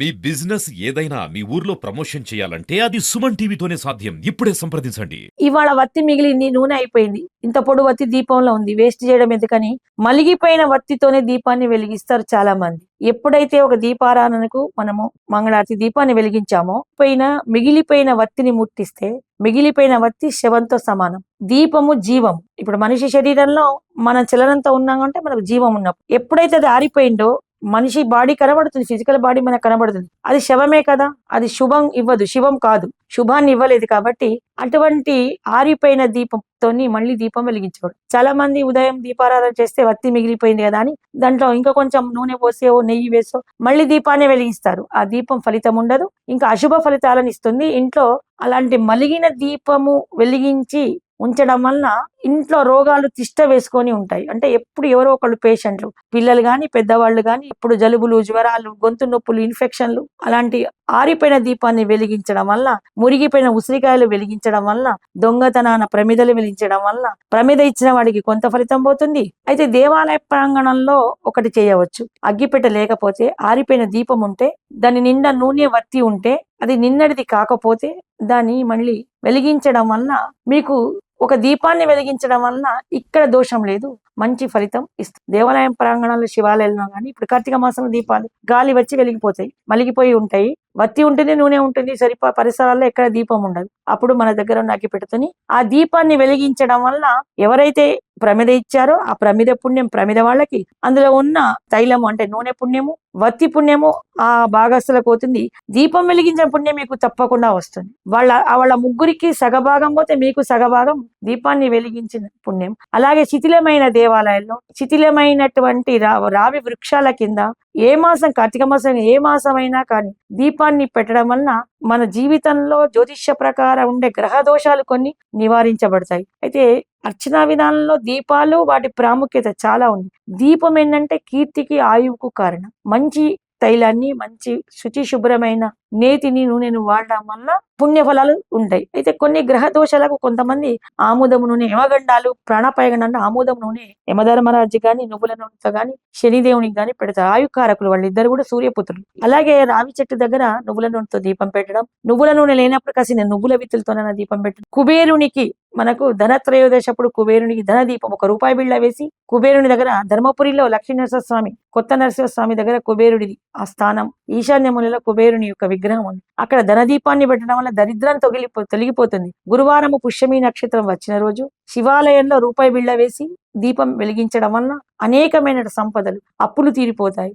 మీ business ఏదైనా మీ ఊర్లో promotion చేయాలంటే అది సుమన్ టీవీతోనే సాధ్యం. ఇప్పుడే సంప్రదించండి. ఇవాళ వత్తి మిగిలింది, నూనె అయిపోయింది. ఇంత పొడు వత్తి దీపంలో ఉంది, వేస్ట్ చేయడం ఎందుకని మలిగిపోయిన వత్తితోనే దీపాన్ని వెలిగిస్తారు చాలా మంది. ఎప్పుడైతే ఒక దీపారాధనకు మనము మంగళారతి దీపాన్ని వెలిగించామో మిగిలిపోయిన వత్తిని ముట్టిస్తే మిగిలిపోయిన వత్తి శవంతో సమానం. దీపము జీవం. ఇప్పుడు మనిషి శరీరంలో మన చలనంతో ఉన్నామంటే మనకు జీవం ఉన్నప్పుడు, ఎప్పుడైతే అది ఆరిపోయిందో మనిషి బాడీ కనబడుతుంది, ఫిజికల్ బాడీ మనకు కనబడుతుంది, అది శవమే కదా. అది శుభం ఇవ్వదు, శివం కాదు, శుభాన్ని ఇవ్వలేదు. కాబట్టి అటువంటి ఆరిపోయిన దీపంతోని మళ్ళీ దీపం వెలిగించకూడదు. చాలా మంది ఉదయం దీపారాధన చేస్తే వత్తి మిగిలిపోయింది కదా అని దాంట్లో ఇంకా కొంచెం నూనె పోసో నెయ్యి వేసో మళ్ళీ దీపాన్ని వెలిగిస్తారు. ఆ దీపం ఫలితం ఉండదు, ఇంకా అశుభ ఫలితాలను ఇస్తుంది. ఇంట్లో అలాంటి మలిగిన దీపము వెలిగించి ఉంచడం వలన ఇంట్లో రోగాలు తిష్ట వేసుకొని ఉంటాయి. అంటే ఎప్పుడు ఎవరో ఒకళ్ళు పేషెంట్లు, పిల్లలు గాని పెద్దవాళ్ళు గాని, ఇప్పుడు జలుబులు, జ్వరాలు, గొంతు నొప్పులు, ఇన్ఫెక్షన్లు, అలాంటి ఆరిపోయిన దీపాన్ని వెలిగించడం వల్ల, మురిగిపోయిన ఉసిరికాయలు వెలిగించడం వల్ల, దొంగతనాన ప్రమిదలు వెలిగించడం వల్ల ప్రమిద ఇచ్చిన వాడికి కొంత ఫలితం పోతుంది. అయితే దేవాలయ ప్రాంగణంలో ఒకటి చేయవచ్చు. అగ్గిపెట్ట లేకపోతే ఆరిపోయిన దీపం ఉంటే, దాని నిండా నూనె వత్తి ఉంటే, అది నిన్నటిది కాకపోతే దాన్ని మళ్ళీ వెలిగించడం వల్ల మీకు ఒక దీపాన్ని వెలిగించడం వలన ఇక్కడ దోషం లేదు, మంచి ఫలితం ఇస్తుంది. దేవాలయం ప్రాంగణాల్లో శివాలయంలో కానీ ఇప్పుడు కార్తీక మాసంలో దీపాలు గాలి వచ్చి వెలిగిపోతాయి, మలిగిపోయి ఉంటాయి, వత్తి ఉంటుంది, నూనె ఉంటుంది, పరిసరాల్లో ఎక్కడ దీపం ఉండదు. అప్పుడు మన దగ్గర ఉన్న అగ్గిపెట్టెతోని ఆ దీపాన్ని వెలిగించడం వల్ల ఎవరైతే ప్రమిద ఇచ్చారో ఆ ప్రమిద పుణ్యం ప్రమిద వాళ్ళకి, అందులో ఉన్న తైలము అంటే నూనె పుణ్యము, వత్తి పుణ్యము ఆ భాగస్తులకు పోతుంది. దీపం వెలిగించిన పుణ్యం మీకు తప్పకుండా వస్తుంది. వాళ్ళ ముగ్గురికి సగభాగం పోతే మీకు సగభాగం దీపాన్ని వెలిగించిన పుణ్యం. అలాగే శిథిలమైన దేవాలయాల్లో శిథిలమైనటువంటి రావి వృక్షాల కింద ఏ మాసం, కార్తీక మాసం ఏ మాసమైనా కానీ దీపాన్ని పెట్టడం వలన మన జీవితంలో జ్యోతిష్య ప్రకారం ఉండే గ్రహ దోషాలు కొన్ని నివారించబడతాయి. అయితే అర్చనా విధానంలో దీపాలు వాటి ప్రాముఖ్యత చాలా ఉంది. దీపం ఏంటంటే కీర్తికి, ఆయువుకు కారణం. మంచి తైలాన్ని, మంచి శుచి శుభ్రమైన నేతిని, నూనెను వాడడం వల్ల పుణ్యఫలాలు ఉంటాయి. అయితే కొన్ని గ్రహ దోషాలకు కొంతమంది ఆముదం నూనె, యమగండాలు, ప్రాణాపాయగండాలు ఆముదం నూనె యమధర్మరాజు గాని, నువ్వుల నూనెతో గాని, శనిదేవునికి గాని పెడతారు. ఆయుకారకులు వాళ్ళిద్దరు కూడా సూర్యపుత్రులు. అలాగే రావి చెట్టు దగ్గర నువ్వుల నూనెతో దీపం పెట్టడం, నువ్వుల నూనె లేనప్పుడు కాసిన నువ్వుల విత్తులతోనైనా దీపం పెట్టడం. కుబేరునికి మనకు ధనత్రయోదశప్పుడు కుబేరునికి ధన దీపం 1 రూపాయి బిళ్ళ వేసి, కుబేరుని దగ్గర ధర్మపురిలో లక్ష్మీ నరసింహస్వామి, కొత్త నరసింహస్వామి దగ్గర కుబేరుడిది ఆ స్థానం, ఈశాన్య మూలలో కుబేరుని యొక్క విగ్రహం ఉంది. అక్కడ ధనదీపాన్ని పెట్టడం వల్ల దరిద్రం తొలగిపోతుంది. గురువారము పుష్యమి నక్షత్రం వచ్చిన రోజు శివాలయంలో రూపాయి బిళ్ళ వేసి దీపం వెలిగించడం వల్ల అనేకమైన సంపదలు, అప్పులు తీరిపోతాయి.